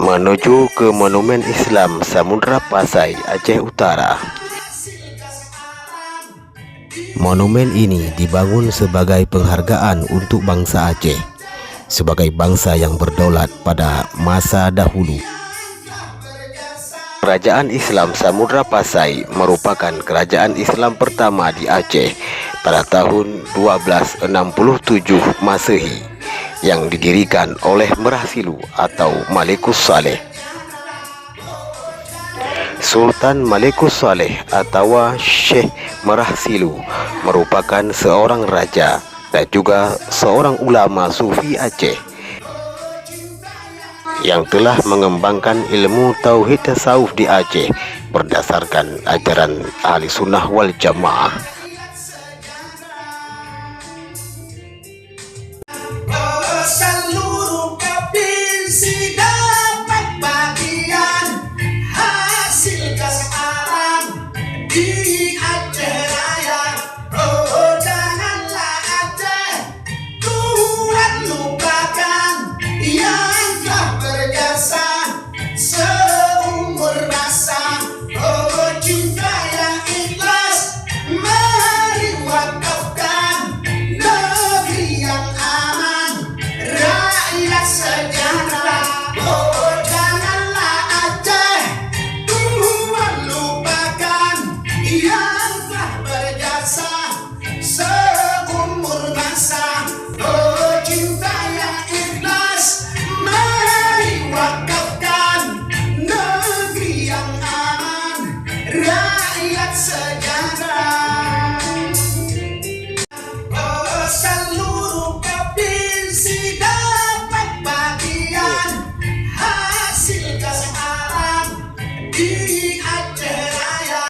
menuju ke Monumen Islam Samudra Pasai, Aceh Utara. Monumen ini dibangun sebagai penghargaan untuk bangsa Aceh sebagai bangsa yang berdaulat pada masa dahulu. Kerajaan Islam Samudra Pasai merupakan kerajaan Islam pertama di Aceh pada tahun 1267 Masehi yang didirikan oleh Merah Silu atau Malikus Saleh. Sultan Malikus Saleh atau Syekh Merah Silu merupakan seorang raja dan juga seorang ulama sufi Aceh yang telah mengembangkan ilmu tauhid tasawuf di Aceh berdasarkan ajaran ahli sunnah wal jamaah. Seluruh provinsi dapat bagian hasil kesetaraan di Aceh Raya. Oh, janganlah Aceh Tuhan lupakan yang telah berjasa seumur masa. Oh, cinta yang ikhlas mari wakafkan negeri yang aman, rakyat sejahtera. Oh, janganlah Aceh Tuhan lupakan yang telah berjasa seumur masa. Oh, cinta yang ikhlas mari wakafkan negeri yang aman, rakyat sejahtera. Oh, seluruh provinsi dapat bagian hasil kesetaraan di